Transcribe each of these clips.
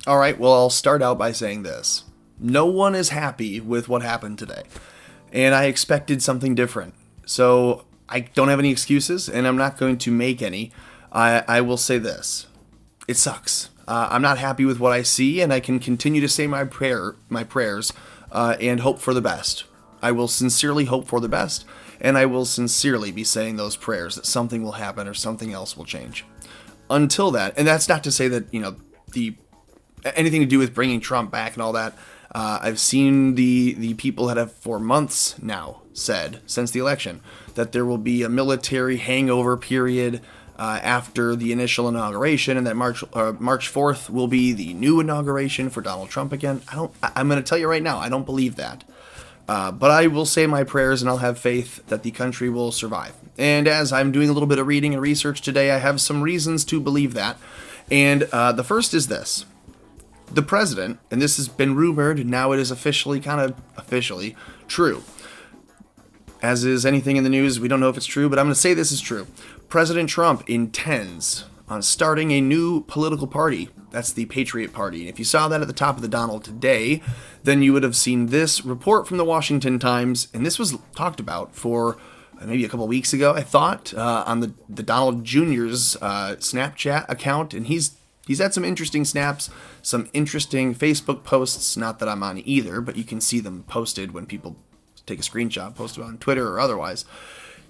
All right, well, I'll start out by saying this. No one is happy with what happened today, and I expected something different. So I don't have any excuses, and I'm not going to make any. I will say this. It sucks. I'm not happy with what I see, and I can continue to say my prayers, and hope for the best. I will sincerely hope for the best, and I will sincerely be saying those prayers that something will happen or something else will change. Until that, and that's not to say that, anything to do with bringing Trump back and all that. I've seen the people that have for months now said, since the election, that there will be a military hangover period after the initial inauguration, and that March 4th will be the new inauguration for Donald Trump again. I'm going to tell you right now, I don't believe that. But I will say my prayers, and I'll have faith that the country will survive. And as I'm doing a little bit of reading and research today, I have some reasons to believe that. And the first is this. The president, and this has been rumored, and now it is officially true. As is anything in the news, we don't know if it's true, but I'm going to say this is true. President Trump intends on starting a new political party. That's the Patriot Party. And if you saw that at the top of the Donald today, then you would have seen this report from the Washington Times, and this was talked about for maybe a couple weeks ago, I thought, on the Donald Jr.'s Snapchat account, and he's had some interesting snaps, some interesting Facebook posts, not that I'm on either, but you can see them posted when people take a screenshot, post it on Twitter or otherwise.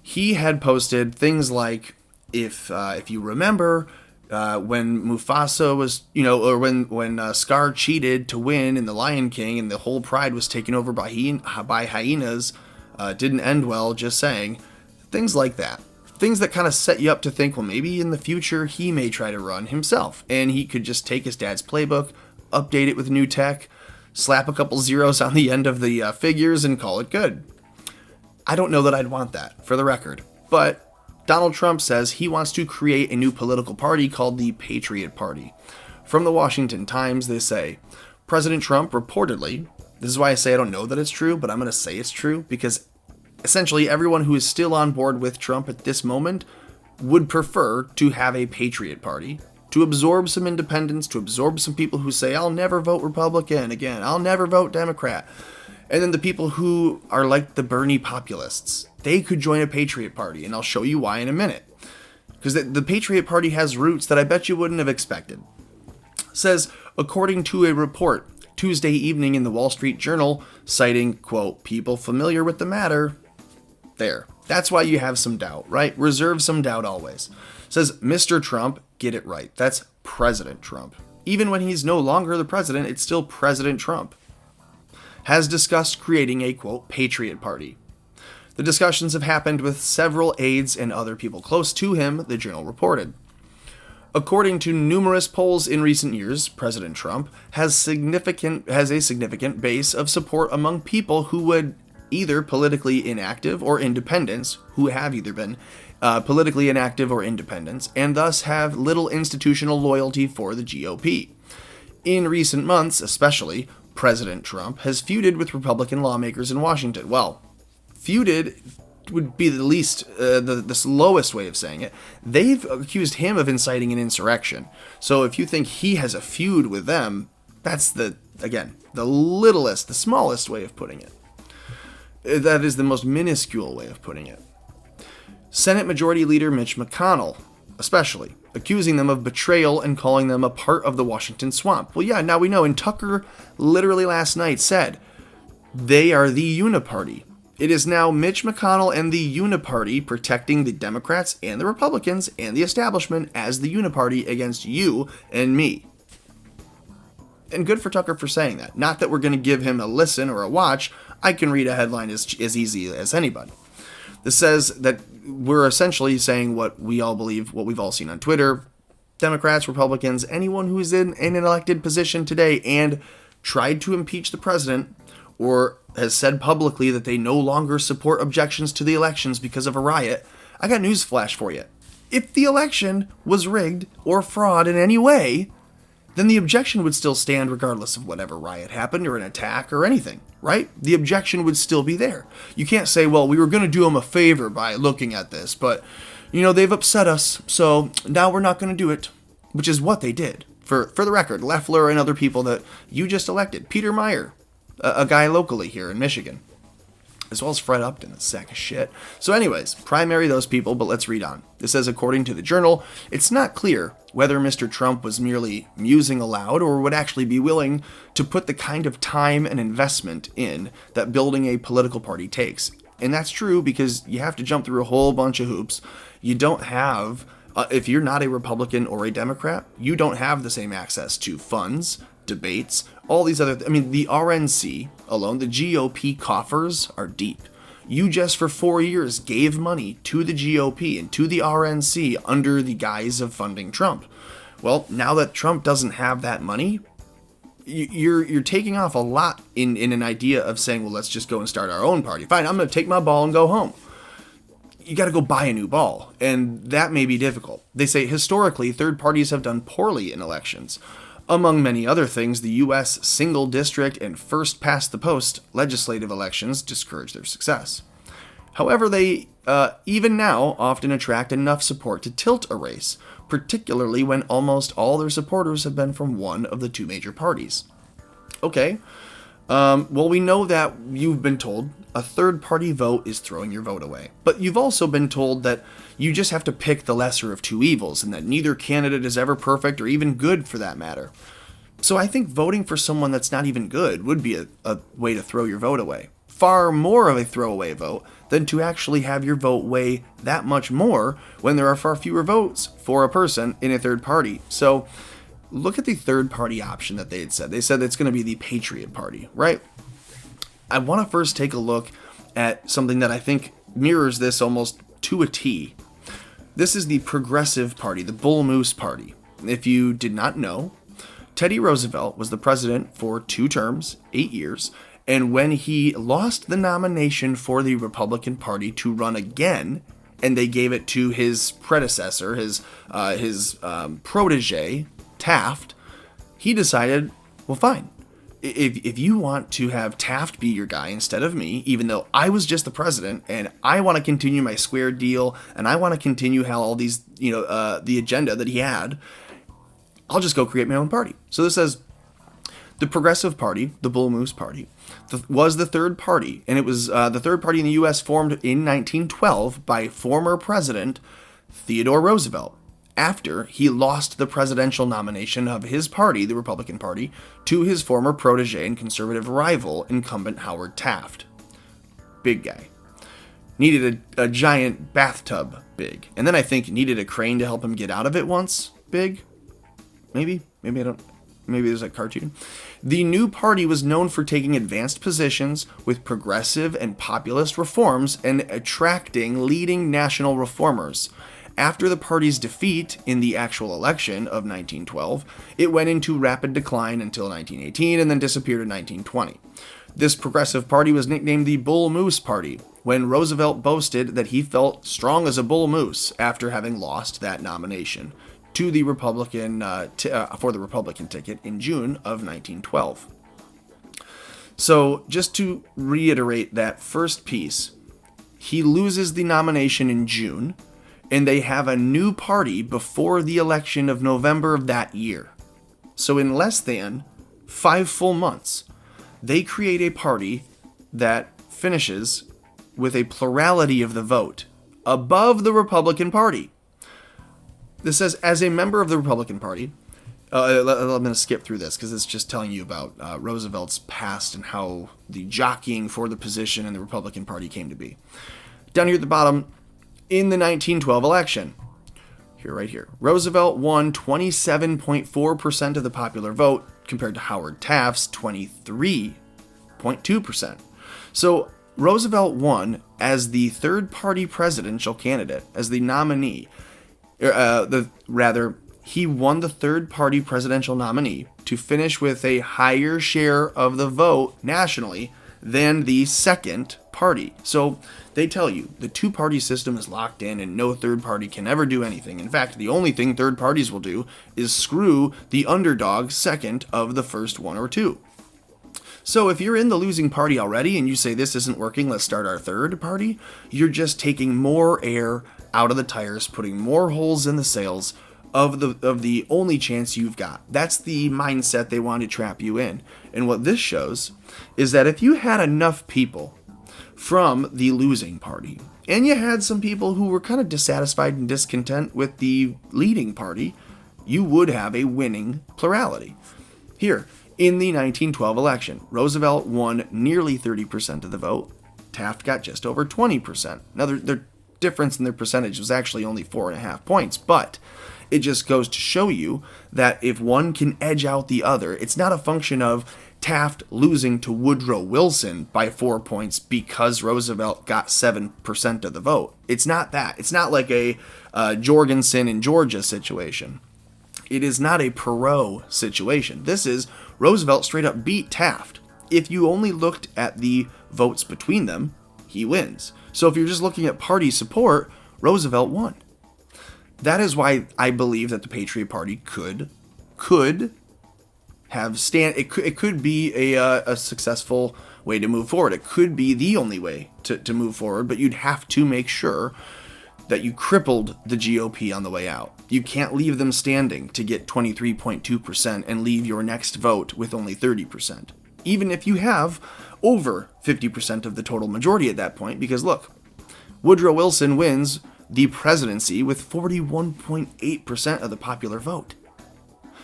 He had posted things like, if you remember, when Mufasa was, or when Scar cheated to win in The Lion King and the whole pride was taken over by hyenas, didn't end well, just saying. Things like that. Things that kind of set you up to think, well, maybe in the future he may try to run himself. And he could just take his dad's playbook, update it with new tech, slap a couple zeros on the end of the figures, and call it good. I don't know that I'd want that, for the record. But Donald Trump says he wants to create a new political party called the Patriot Party. From the Washington Times, they say, President Trump reportedly, this is why I say I don't know that it's true, but I'm going to say it's true, because essentially everyone who is still on board with Trump at this moment would prefer to have a Patriot Party, to absorb some independents, to absorb some people who say, I'll never vote Republican again, I'll never vote Democrat. And then the people who are like the Bernie populists, they could join a Patriot Party, and I'll show you why in a minute. Because the Patriot Party has roots that I bet you wouldn't have expected. It says, according to a report Tuesday evening in the Wall Street Journal, citing, quote, people familiar with the matter. There. That's why you have some doubt, right? Reserve some doubt always. It says, Mr. Trump, get it right. That's President Trump. Even when he's no longer the president, it's still President Trump. Has discussed creating a, quote, Patriot Party. The discussions have happened with several aides and other people close to him, the Journal reported. According to numerous polls in recent years, President Trump has a significant base of support among people who would either politically inactive or independents, who have either been politically inactive or independents, and thus have little institutional loyalty for the GOP. In recent months, especially, President Trump has feuded with Republican lawmakers in Washington. Well, feuded would be the least, the slowest way of saying it. They've accused him of inciting an insurrection. So if you think he has a feud with them, that's the smallest way of putting it. That is the most minuscule way of putting it. Senate Majority Leader Mitch McConnell, especially, accusing them of betrayal and calling them a part of the Washington swamp. Well, yeah, now we know. And Tucker literally last night said they are the uniparty. It is now Mitch McConnell and the uniparty protecting the Democrats and the Republicans and the establishment as the uniparty against you and me. And good for Tucker for saying that. Not that we're going to give him a listen or a watch. I can read a headline as easy as anybody. This says that we're essentially saying what we all believe, what we've all seen on Twitter. Democrats, Republicans, anyone who is in an elected position today and tried to impeach the president or has said publicly that they no longer support objections to the elections because of a riot, I got news flash for you. If the election was rigged or fraud in any way, then the objection would still stand regardless of whatever riot happened or an attack or anything, right? The objection would still be there. You can't say, well, we were going to do them a favor by looking at this, but, they've upset us, so now we're not going to do it, which is what they did. For the record, Loeffler and other people that you just elected. Peter Meyer, a guy locally here in Michigan, as well as Fred Upton, a sack of shit. So anyways, primary those people, but let's read on. This says, according to the Journal, it's not clear whether Mr. Trump was merely musing aloud or would actually be willing to put the kind of time and investment in that building a political party takes. And that's true because you have to jump through a whole bunch of hoops. You don't have, if you're not a Republican or a Democrat, you don't have the same access to funds, debates, all these other, the RNC alone, the GOP coffers are deep. You just for 4 years gave money to the GOP and to the RNC under the guise of funding Trump. Well, now that Trump doesn't have that money, you're taking off a lot in an idea of saying, well, let's just go and start our own party. Fine, I'm going to take my ball and go home. You got to go buy a new ball, and that may be difficult. They say historically, third parties have done poorly in elections. Among many other things, the U.S. single district and first past the post legislative elections discourage their success. However, they, even now, often attract enough support to tilt a race, particularly when almost all their supporters have been from one of the two major parties. Okay, well, we know that you've been told a third-party vote is throwing your vote away. But you've also been told that you just have to pick the lesser of two evils, and that neither candidate is ever perfect or even good for that matter. So I think voting for someone that's not even good would be a way to throw your vote away. Far more of a throwaway vote than to actually have your vote weigh that much more when there are far fewer votes for a person in a third party. So look at the third party option that they had said. They said it's going to be the Patriot Party, right? I want to first take a look at something that I think mirrors this almost to a T. This is the Progressive Party, the Bull Moose Party. If you did not know, Teddy Roosevelt was the president for 2 terms, 8 years, and when he lost the nomination for the Republican Party to run again, and they gave it to his predecessor, his protege, Taft, he decided, well, fine. If you want to have Taft be your guy instead of me, even though I was just the president and I want to continue my square deal and I want to continue how all these, the agenda that he had, I'll just go create my own party. So this says the Progressive Party, the Bull Moose Party, was the third party, and it was the third party in the U.S. formed in 1912 by former President Theodore Roosevelt, after he lost the presidential nomination of his party, the Republican Party, to his former protege and conservative rival, incumbent Howard Taft. Big guy. Needed a giant bathtub, big. And then I think needed a crane to help him get out of it once, big. Maybe there's a cartoon. The new party was known for taking advanced positions with progressive and populist reforms and attracting leading national reformers. After the party's defeat in the actual election of 1912, it went into rapid decline until 1918 and then disappeared in 1920. This progressive party was nicknamed the Bull Moose Party when Roosevelt boasted that he felt strong as a bull moose after having lost that nomination to the Republican for the Republican ticket in June of 1912. So just to reiterate that first piece, he loses the nomination in June, and they have a new party before the election of November of that year. So in less than 5 full months, they create a party that finishes with a plurality of the vote above the Republican Party. This says, as a member of the Republican Party, I'm going to skip through this because it's just telling you about Roosevelt's past and how the jockeying for the position in the Republican Party came to be. Down here at the bottom, in the 1912 election, right here, Roosevelt won 27.4% of the popular vote compared to Howard Taft's 23.2%. So Roosevelt won as the third-party presidential candidate, as the nominee. He won the third-party presidential nominee to finish with a higher share of the vote nationally than the second party. So they tell you the two-party system is locked in and no third party can ever do anything. In fact, the only thing third parties will do is screw the underdog second of the first one or two. So if you're in the losing party already and you say this isn't working, let's start our third party, you're just taking more air out of the tires, putting more holes in the sails of the only chance you've got. That's the mindset they want to trap you in. And what this shows is that if you had enough people from the losing party, and you had some people who were kind of dissatisfied and discontent with the leading party, you would have a winning plurality. Here, in the 1912 election, Roosevelt won nearly 30% of the vote. Taft got just over 20%. Now, their difference in their percentage was actually only 4.5 points, but it just goes to show you that if one can edge out the other, it's not a function of Taft losing to Woodrow Wilson by 4 points because Roosevelt got 7% of the vote. It's not that. It's not like a Jorgensen in Georgia situation. It is not a Perot situation. This is Roosevelt straight up beat Taft. If you only looked at the votes between them, he wins. So if you're just looking at party support, Roosevelt won. That is why I believe that the Patriot Party could have it could be a successful way to move forward. It could be the only way to move forward, but you'd have to make sure that you crippled the GOP on the way out. You can't leave them standing to get 23.2% and leave your next vote with only 30%. Even if you have over 50% of the total majority at that point, because look, Woodrow Wilson wins the presidency with 41.8% of the popular vote.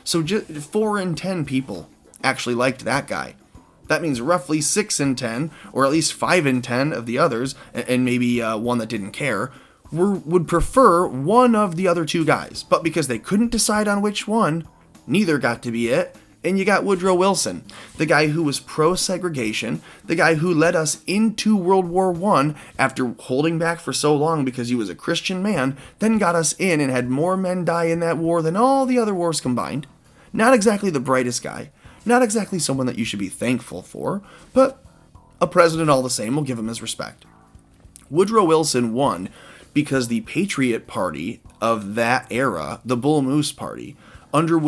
So just 4 in 10 people actually liked that guy. That means roughly 6 in 10, or at least 5 in 10 of the others, and maybe one that didn't care, would prefer one of the other two guys. But because they couldn't decide on which one, neither got to be it, and you got Woodrow Wilson, the guy who was pro-segregation, the guy who led us into World War I after holding back for so long because he was a Christian man, then got us in and had more men die in that war than all the other wars combined. Not exactly the brightest guy, not exactly someone that you should be thankful for, but a president all the same. Will give him his respect. Woodrow Wilson won because the Patriot Party of that era, the Bull Moose Party, under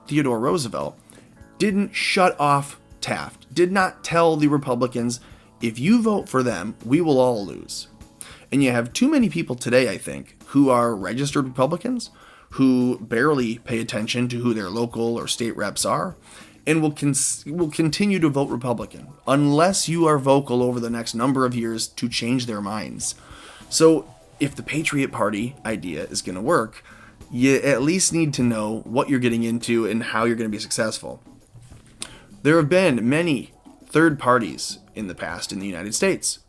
Theodore Roosevelt, didn't shut off Taft, did not tell the Republicans, if you vote for them, we will all lose. And you have too many people today, I think, who are registered Republicans, who barely pay attention to who their local or state reps are, and will continue to vote Republican, unless you are vocal over the next number of years to change their minds. So if the Patriot Party idea is going to work, you at least need to know what you're getting into and how you're going to be successful. There have been many third parties in the past in the United States,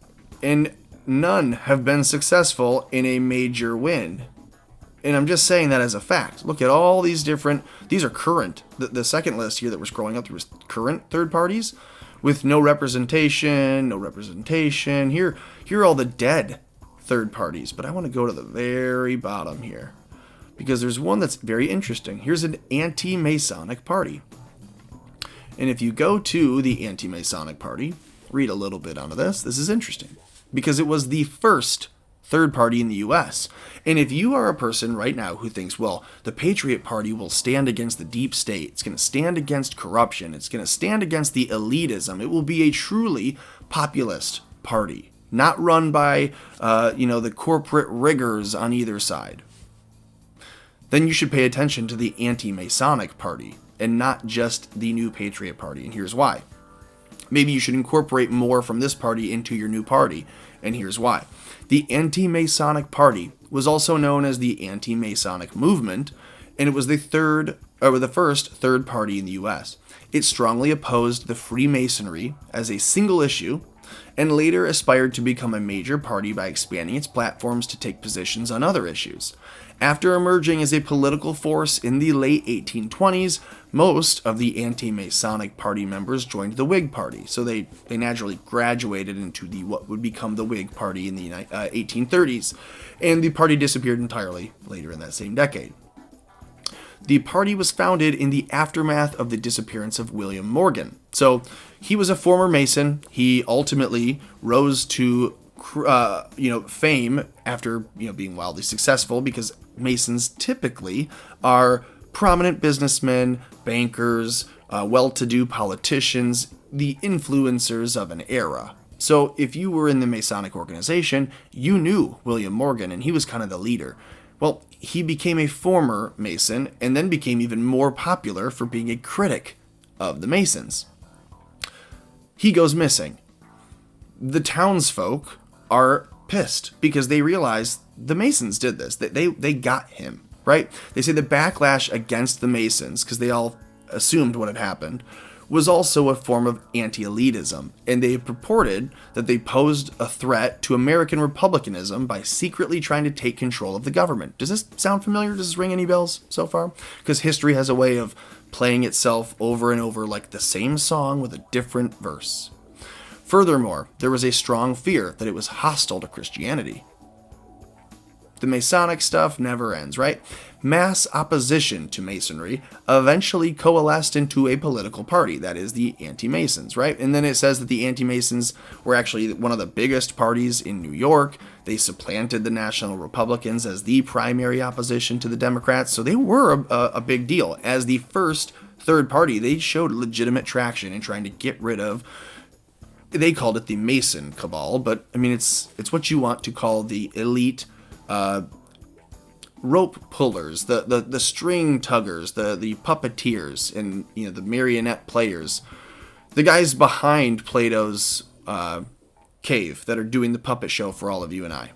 and none have been successful in a major win. And I'm just saying that as a fact. Look at all these these are current. The second list here that we're scrolling up through is current third parties with no representation. Here are all the dead third parties. But I want to go to the very bottom here, because there's one that's very interesting. Here's an anti-Masonic party. And if you go to the anti-Masonic party, read a little bit onto this. This is interesting because it was the first third party in the U.S. And if you are a person right now who thinks, well, the Patriot Party will stand against the deep state, it's going to stand against corruption, it's going to stand against the elitism, it will be a truly populist party, not run by, the corporate riggers on either side, then you should pay attention to the anti-Masonic party and not just the new Patriot Party. And here's why. Maybe you should incorporate more from this party into your new party. And here's why. The anti-Masonic party was also known as the anti-Masonic movement, and it was the first third party in the U.S. It strongly opposed the Freemasonry as a single issue, and later aspired to become a major party by expanding its platforms to take positions on other issues. After emerging as a political force in the late 1820s, most of the anti-Masonic party members joined the Whig Party, so they naturally graduated into what would become the Whig Party in the 1830s, and the party disappeared entirely later in that same decade. The party was founded in the aftermath of the disappearance of William Morgan. So he was a former Mason. He ultimately rose to fame after being wildly successful, because Masons typically are prominent businessmen, bankers, well-to-do politicians, the influencers of an era. So if you were in the Masonic organization, you knew William Morgan, and he was kind of the leader. Well, he became a former Mason and then became even more popular for being a critic of the Masons. He goes missing. The townsfolk are pissed because they realize the Masons did this. They got him, right? They say the backlash against the Masons, because they all assumed what had happened, was also a form of anti-elitism, and they purported that they posed a threat to American republicanism by secretly trying to take control of the government. Does this sound familiar? Does this ring any bells so far? Because history has a way of playing itself over and over like the same song with a different verse. Furthermore, there was a strong fear that it was hostile to Christianity. The Masonic stuff never ends, right? Mass opposition to Masonry eventually coalesced into a political party, that is the Anti-Masons, right? And then it says that the Anti-Masons were actually one of the biggest parties in New York. They supplanted the National Republicans as the primary opposition to the Democrats, so they were a big deal. As the first third party, they showed legitimate traction in trying to get rid of, they called it the Mason cabal, but I mean, it's what you want to call the elite rope pullers, the string tuggers, the puppeteers, and the marionette players, the guys behind Plato's cave that are doing the puppet show for all of you and I.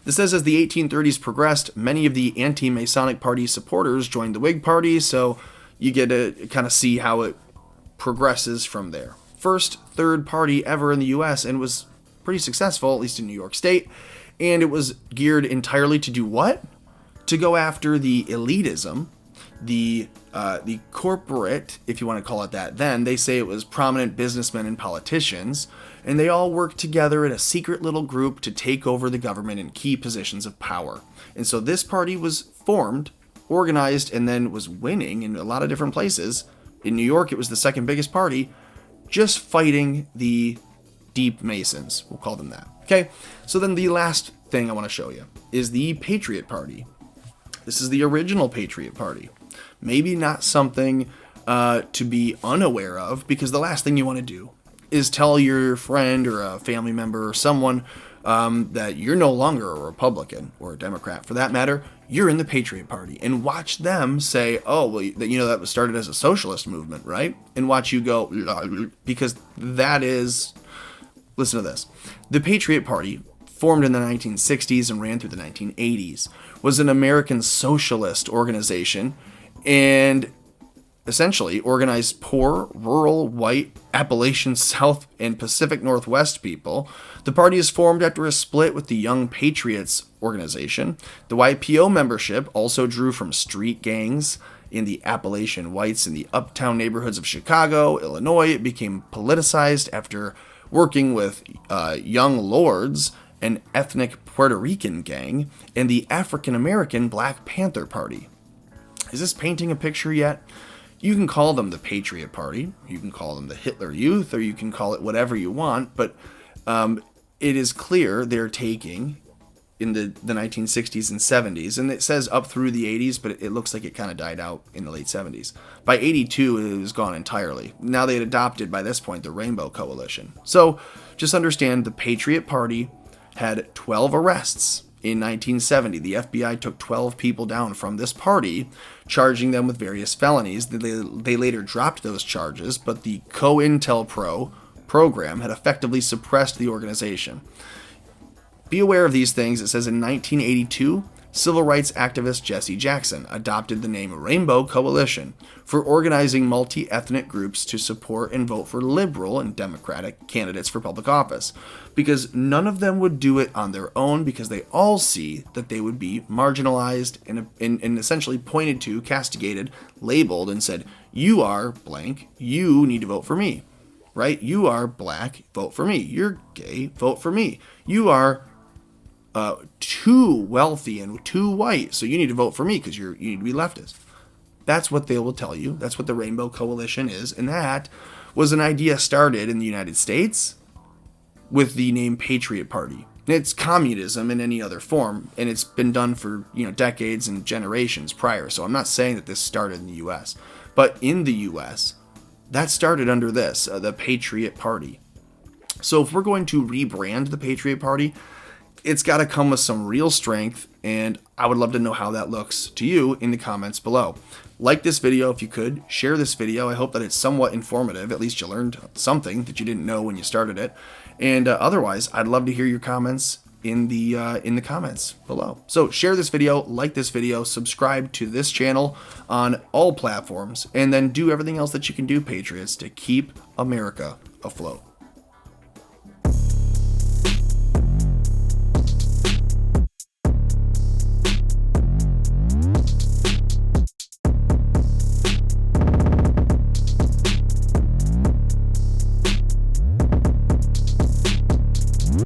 This says as the 1830s progressed, many of the anti-Masonic Party supporters joined the Whig Party, so you get to kind of see how it progresses from there. First third party ever in the U.S. and was pretty successful, at least in New York State. And it was geared entirely to do what? To go after the elitism, the corporate, if you want to call it that. Then they say it was prominent businessmen and politicians, and they all worked together in a secret little group to take over the government in key positions of power. And so this party was formed, organized, and then was winning in a lot of different places. In New York, it was the second biggest party, just fighting the Deep Masons. We'll call them that. Okay, so then the last thing I want to show you is the Patriot Party. This is the original Patriot Party. Maybe not something to be unaware of, because the last thing you want to do is tell your friend or a family member or someone that you're no longer a Republican or a Democrat, for that matter. You're in the Patriot Party, and watch them say, oh, well, that was started as a socialist movement, right? And watch you go, because that is... Listen to this. The Patriot Party, formed in the 1960s and ran through the 1980s, was an American socialist organization and essentially organized poor, rural, white, Appalachian South, and Pacific Northwest people. The party is formed after a split with the Young Patriots organization. The YPO membership also drew from street gangs in the Appalachian whites in the uptown neighborhoods of Chicago, Illinois. It became politicized after working with young lords, an ethnic Puerto Rican gang, and the African-American Black Panther Party. Is this painting a picture yet? You can call them the Patriot Party, you can call them the Hitler Youth, or you can call it whatever you want, but it is clear they're taking, in the 1960s and 70s, and it says up through the 80s, but it looks like it kind of died out in the late 70s. By 82, it was gone entirely. Now they had adopted, by this point, the Rainbow Coalition. So just understand, the Patriot Party had 12 arrests in 1970. The FBI took 12 people down from this party, charging them with various felonies. They later dropped those charges, but the COINTELPRO program had effectively suppressed the organization. Be aware of these things. It says in 1982, civil rights activist Jesse Jackson adopted the name Rainbow Coalition for organizing multi-ethnic groups to support and vote for liberal and democratic candidates for public office, because none of them would do it on their own, because they all see that they would be marginalized and essentially pointed to, castigated, labeled, and said, you are blank, you need to vote for me, right? You are black, vote for me. You're gay, vote for me. You are too wealthy and too white, so you need to vote for me because you need to be leftist. That's what they will tell you. That's what the Rainbow Coalition is, and that was an idea started in the United States with the name Patriot Party. It's communism in any other form, and it's been done for decades and generations prior. So I'm not saying that this started in the U.S., but in the U.S., that started under this, the Patriot Party. So if we're going to rebrand the Patriot Party, it's got to come with some real strength And I would love to know how that looks to you in the comments below. Like this video if you could. Share this video. I hope that it's somewhat informative. At least you learned something that you didn't know when you started it. And otherwise, I'd love to hear your comments in the comments below. So share this video, like this video, subscribe to this channel on all platforms, and then do everything else that you can do, Patriots, to keep America afloat.